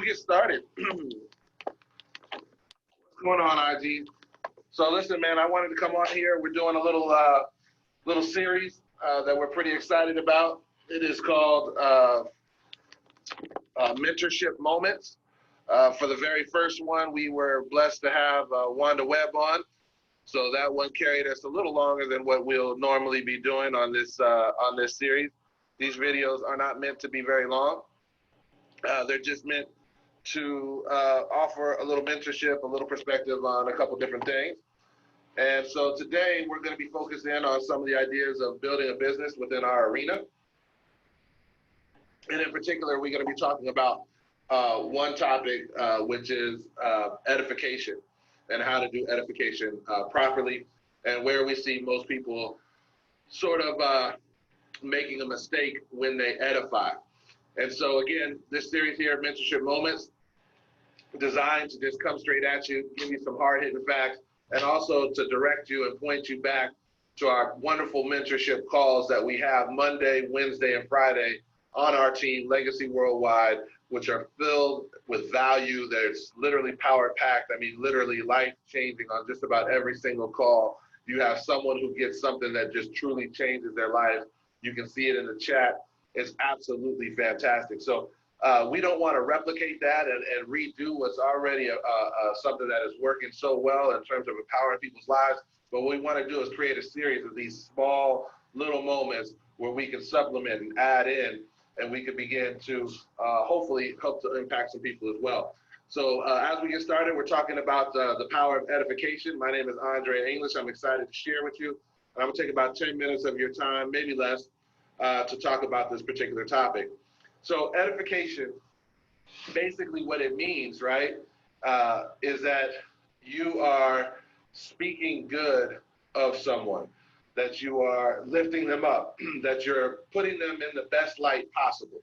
Get started. What's going on, IG? So listen, man, I wanted to come on here. We're doing a little series that we're pretty excited about. It is called Mentorship Moments. For the very first one, we were blessed to have Wanda Webb on. So that one carried us a little longer than what we'll normally be doing on this series. These videos are not meant to be very long. They're just meant to offer a little mentorship, a little perspective on a couple different things. And so today we're going to be focused in on some of the ideas of building a business within our arena. And in particular, we're going to be talking about one topic, which is edification and how to do edification properly, and where we see most people sort of making a mistake when they edify. And so again, this series here, Mentorship Moments, designed to just come straight at you, give you some hard-hitting facts, and also to direct you and point you back to our wonderful mentorship calls that we have Monday, Wednesday, and Friday on our team, Legacy Worldwide, which are filled with value. There's literally power-packed, I mean, literally life-changing on just about every single call. You have someone who gets something that just truly changes their life. You can see it in the chat. It's absolutely fantastic. So we don't want to replicate that and redo what's already something that is working so well in terms of empowering people's lives. But what we want to do is create a series of these small little moments where we can supplement and add in, and we can begin to hopefully help to impact some people as well. So as we get started, we're talking about the power of edification. My name is Andre English. I'm excited to share with you. And I'm going to take about 10 minutes of your time, maybe less, to talk about this particular topic. So edification, basically what it means, right, is that you are speaking good of someone, that you are lifting them up, that you're putting them in the best light possible,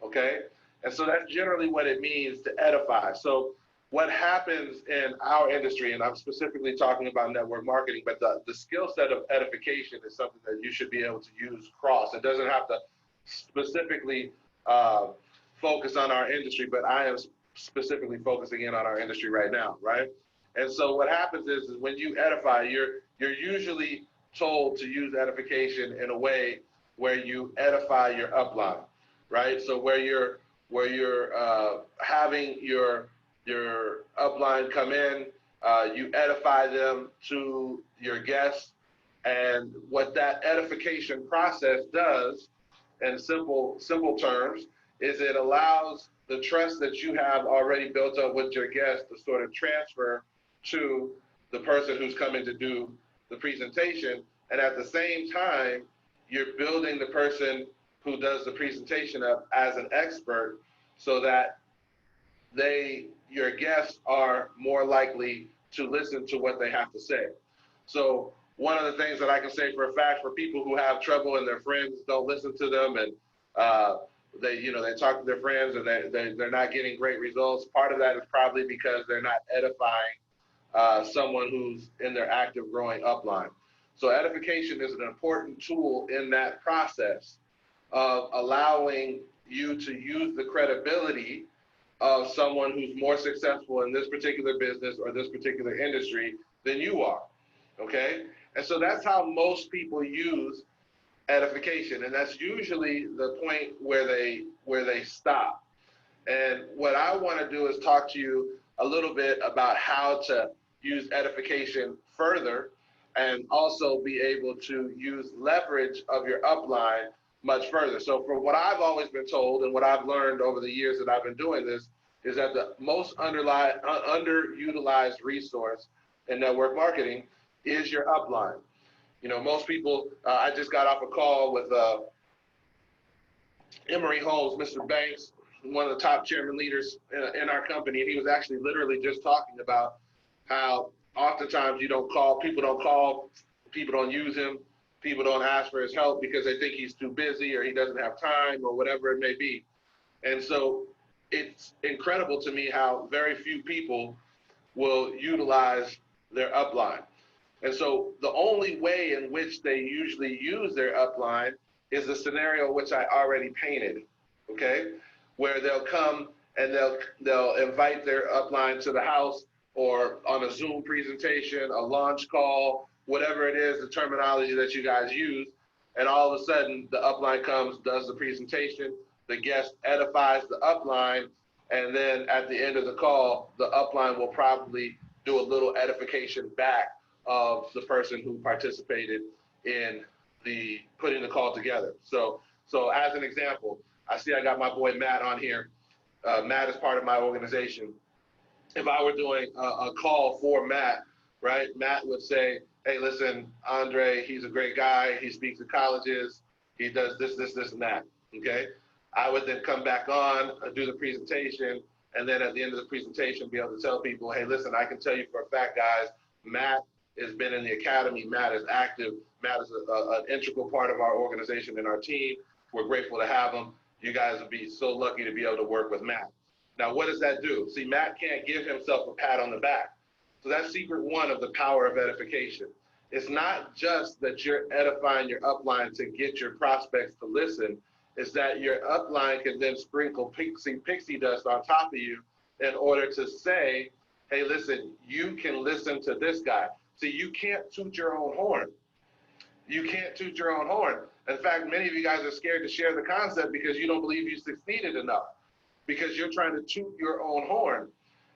okay? And so that's generally what it means to edify. So what happens in our industry, and I'm specifically talking about network marketing, but the skill set of edification is something that you should be able to use across. It doesn't have to specifically focus on our industry, but I am specifically focusing in on our industry right now, right? And so what happens is when you edify, you're usually told to use edification in a way where you edify your upline, right? So where you're having your upline come in, you edify them to your guests, and what that edification process does, in simple terms, is it allows the trust that you have already built up with your guests to sort of transfer to the person who's coming to do the presentation, and at the same time, you're building the person who does the presentation up as an expert, so that your guests are more likely to listen to what they have to say. So one of the things that I can say for a fact, for people who have trouble and their friends don't listen to them, and they talk to their friends and they're not getting great results, part of that is probably because they're not edifying someone who's in their active growing upline. So edification is an important tool in that process of allowing you to use the credibility of someone who's more successful in this particular business or this particular industry than you are, okay? And so that's how most people use edification, and that's usually the point where they stop. And what I want to do is talk to you a little bit about how to use edification further, and also be able to use leverage of your upline much further. So from what I've always been told and what I've learned over the years that I've been doing this, is that the most underutilized resource in network marketing is your upline. You know, most people, I just got off a call with Emory Holmes, Mr. Banks, one of the top chairman leaders in our company, and he was actually literally just talking about how oftentimes people don't use him, people don't ask for his help because they think he's too busy or he doesn't have time or whatever it may be. And so it's incredible to me how very few people will utilize their upline. And so the only way in which they usually use their upline is the scenario which I already painted, okay? Where they'll come and they'll invite their upline to the house or on a Zoom presentation, a launch call, whatever it is, the terminology that you guys use. And all of a sudden, the upline comes, does the presentation, the guest edifies the upline, and then at the end of the call, the upline will probably do a little edification back of the person who participated in the putting the call together. So as an example, I see I got my boy Matt on here. Matt is part of my organization. If I were doing a call for Matt, right, Matt would say, hey, listen, Andre, he's a great guy. He speaks at colleges. He does this, this, this, and that, okay? I would then come back on, do the presentation, and then at the end of the presentation, be able to tell people, hey, listen, I can tell you for a fact, guys, Matt has been in the academy. Matt is active. Matt is an integral part of our organization and our team. We're grateful to have him. You guys would be so lucky to be able to work with Matt. Now, what does that do? See, Matt can't give himself a pat on the back. So that's secret one of the power of edification. It's not just that you're edifying your upline to get your prospects to listen. It's that your upline can then sprinkle pixie dust on top of you in order to say, hey, listen, you can listen to this guy. See, you can't toot your own horn. You can't toot your own horn. In fact, many of you guys are scared to share the concept because you don't believe you succeeded enough, because you're trying to toot your own horn.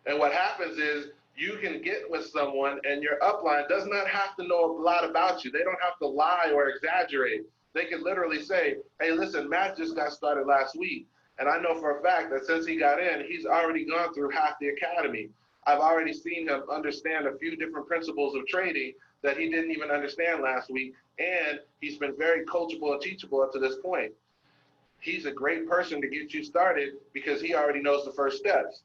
And what happens is you can get with someone and your upline does not have to know a lot about you. They don't have to lie or exaggerate. They can literally say, hey, listen, Matt just got started last week. And I know for a fact that since he got in, he's already gone through half the academy. I've already seen him understand a few different principles of trading that he didn't even understand last week. And he's been very coachable and teachable up to this point. He's a great person to get you started because he already knows the first steps,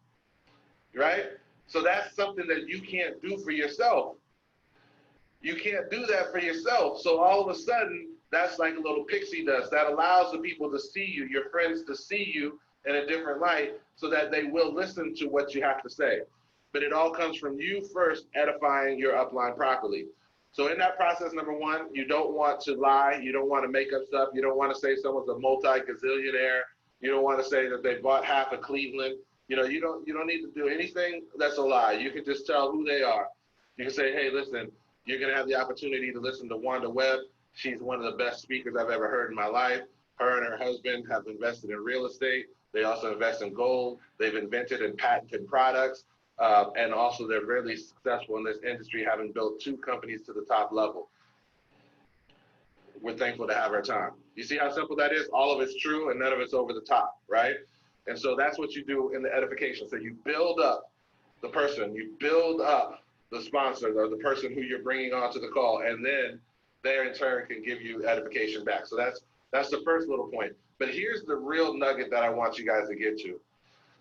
right? So that's something that you can't do for yourself. You can't do that for yourself. So all of a sudden, that's like a little pixie dust that allows the people to see you, your friends to see you in a different light so that they will listen to what you have to say. But it all comes from you first edifying your upline properly. So in that process, number one, you don't want to lie. You don't want to make up stuff. You don't want to say someone's a multi-gazillionaire. You don't want to say that they bought half of Cleveland. You don't need to do anything that's a lie. You can just tell who they are. You can say, hey, listen, you're going to have the opportunity to listen to Wanda Webb. She's one of the best speakers I've ever heard in my life. Her and her husband have invested in real estate. They also invest in gold. They've invented and patented products. And also they're really successful in this industry, having built 2 companies to the top level. We're thankful to have our time. You see how simple that is? All of it's true and none of it's over the top, right? And so that's what you do in the edification. So you build up the person, you build up the sponsor or the person who you're bringing onto the call, and then they in turn can give you edification back. So that's the first little point. But here's the real nugget that I want you guys to get to.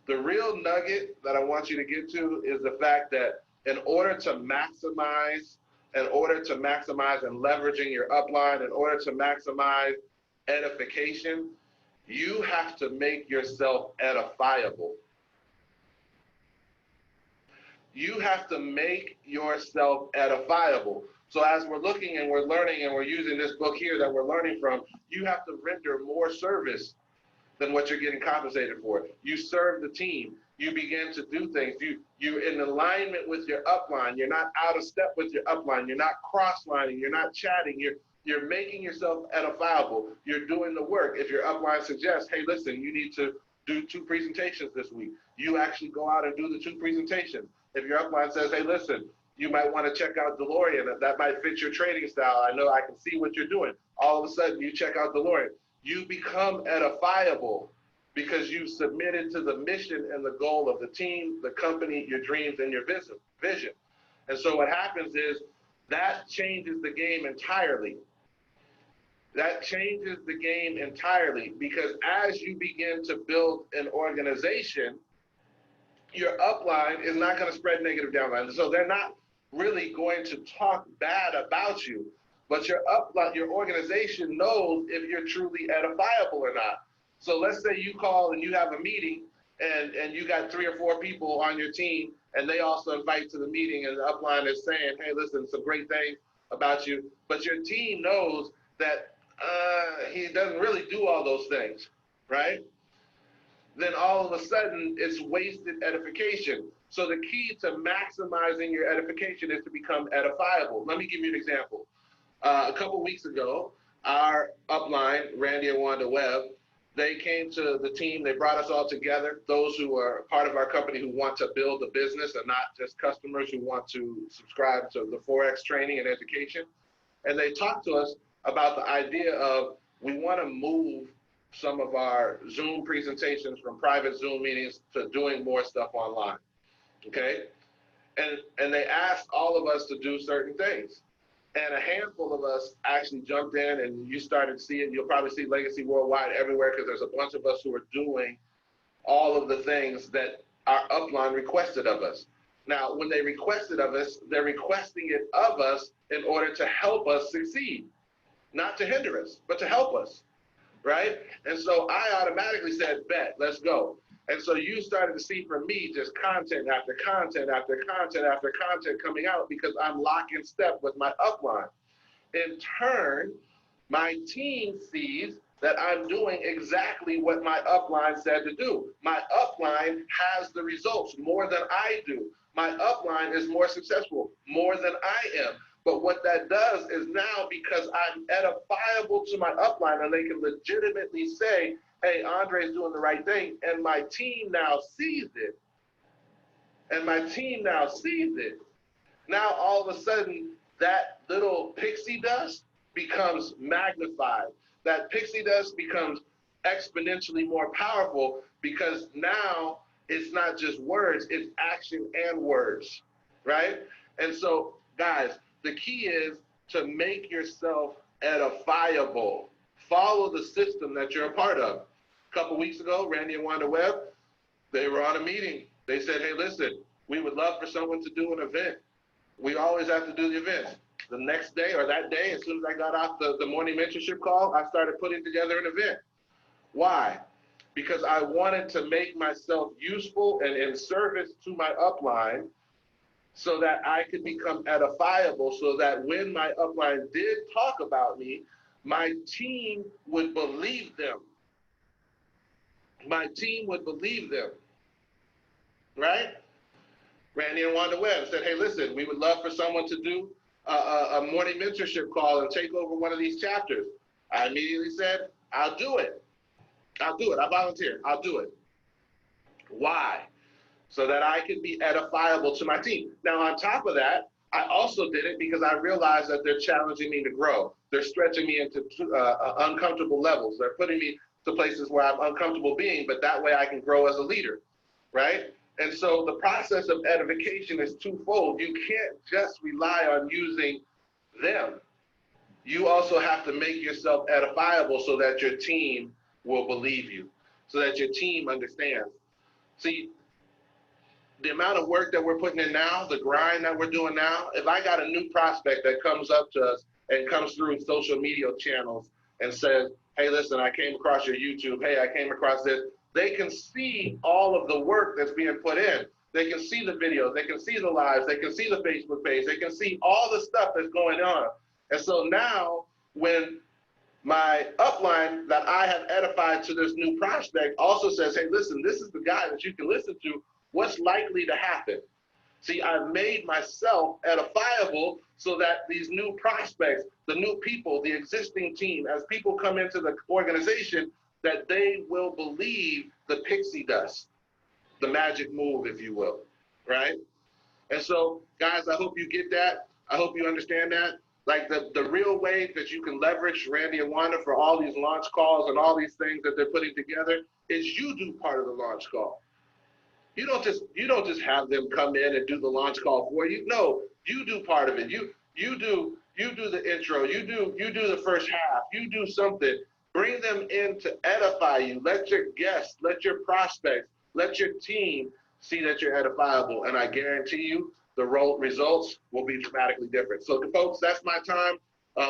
The real nugget that I want you to get to is the fact that in order to maximize and leveraging your upline, in order to maximize edification, you have to make yourself edifiable. You have to make yourself edifiable. So as we're looking and we're learning and we're using this book here that we're learning from, you have to render more service than what you're getting compensated for. You serve the team. You begin to do things. You're in alignment with your upline. You're not out of step with your upline. You're not cross-lining. You're not chatting. You're making yourself edifiable. You're doing the work. If your upline suggests, hey, listen, you need to do 2 presentations this week, you actually go out and do the 2 presentations. If your upline says, hey, listen, you might want to check out DeLorean. That might fit your trading style. I know I can see what you're doing. All of a sudden, you check out DeLorean. You become edifiable because you submitted to the mission and the goal of the team, the company, your dreams, and your vision. And so what happens is that changes the game entirely. That changes the game entirely because as you begin to build an organization, your upline is not going to spread negative downline. So they're not really going to talk bad about you, but your upline, your organization knows if you're truly edifiable or not. So let's say you call and you have a meeting and you got 3 or 4 people on your team and they also invite to the meeting and the upline is saying, hey, listen, some great things about you, but your team knows that he doesn't really do all those things, right? then all of a sudden it's wasted edification. So the key to maximizing your edification is to become edifiable. Let me give you an example. A couple weeks ago, our upline, Randy and Wanda Webb, they came to the team. They brought us all together, those who are part of our company who want to build a business and not just customers who want to subscribe to the Forex training and education. And they talked to us about the idea of we want to move some of our Zoom presentations from private Zoom meetings to doing more stuff online, okay? And they asked all of us to do certain things. And a handful of us actually jumped in, and you started seeing, you'll probably see Legacy Worldwide everywhere because there's a bunch of us who are doing all of the things that our upline requested of us. Now, when they requested of us, they're requesting it of us in order to help us succeed, not to hinder us, but to help us, right? And so I automatically said, bet, let's go. And so you started to see from me just content after content after content after content coming out because I'm lock in step with my upline. In turn, my team sees that I'm doing exactly what my upline said to do. My upline has the results more than I do. My upline is more successful more than I am. But what that does is now, because I'm edifiable to my upline and they can legitimately say, hey, Andre's doing the right thing, and my team now sees it, now all of a sudden that little pixie dust becomes magnified. That pixie dust becomes exponentially more powerful because now it's not just words, it's action and words, right? And so, guys, the key is to make yourself edifiable. Follow the system that you're a part of. A couple weeks ago, Randy and Wanda Webb, they were on a meeting. They said, hey, listen, we would love for someone to do an event. We always have to do the event. The next day or that day, as soon as I got off the morning mentorship call, I started putting together an event. Why? Because I wanted to make myself useful and in service to my upline so that I could become edifiable, so that when my upline did talk about me, my team would believe them. My team would believe them, right? Randy and Wanda Webb said, hey, listen, we would love for someone to do a morning mentorship call and take over one of these chapters. I immediately said, I'll do it. I'll do it. I volunteer. I'll do it. Why? So that I can be edifiable to my team. Now, on top of that, I also did it because I realized that they're challenging me to grow. They're stretching me into uncomfortable levels. They're putting me to places where I'm uncomfortable being, but that way I can grow as a leader, right? And so the process of edification is twofold. You can't just rely on using them. You also have to make yourself edifiable so that your team will believe you, so that your team understands. See, the amount of work that we're putting in now, the grind that we're doing now, if I got a new prospect that comes up to us and comes through social media channels and says, hey, listen, I came across your YouTube. Hey, I came across this. They can see all of the work that's being put in. They can see the videos. They can see the lives. They can see the Facebook page. They can see all the stuff that's going on. And so now when my upline that I have edified to this new prospect also says, hey, listen, this is the guy that you can listen to. What's likely to happen? See, I've made myself edifiable so that these new prospects, the new people, the existing team, as people come into the organization, that they will believe the pixie dust, the magic move, if you will, right? And so, guys, I hope you get that. I hope you understand that. Like the real way that you can leverage Randy and Wanda for all these launch calls and all these things that they're putting together is you do part of the launch call. You don't just have them come in and do the launch call for you. No, you do part of it. You do the intro. You do the first half. You do something. Bring them in to edify you. Let your guests, let your prospects, let your team see that you're edifiable. And I guarantee you the results will be dramatically different. So folks, that's my time.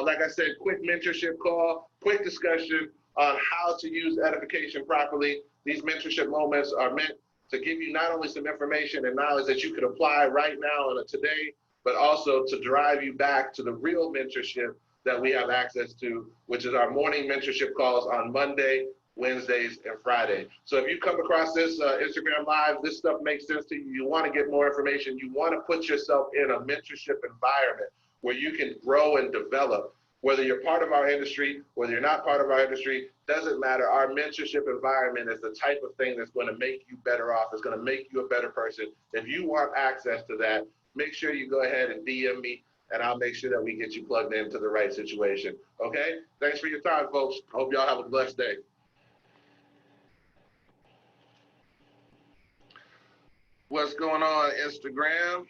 Like I said, quick mentorship call, quick discussion on how to use edification properly. These mentorship moments are meant to give you not only some information and knowledge that you could apply right now and today, but also to drive you back to the real mentorship that we have access to, which is our morning mentorship calls on Monday, Wednesdays, and Fridays. So if you come across this Instagram Live, this stuff makes sense to you, you want to get more information, you want to put yourself in a mentorship environment where you can grow and develop, whether you're part of our industry, whether you're not part of our industry, doesn't matter. Our mentorship environment is the type of thing that's going to make you better off. It's going to make you a better person. If you want access to that, make sure you go ahead and DM me, and I'll make sure that we get you plugged into the right situation. Okay? Thanks for your time, folks. Hope y'all have a blessed day. What's going on, Instagram?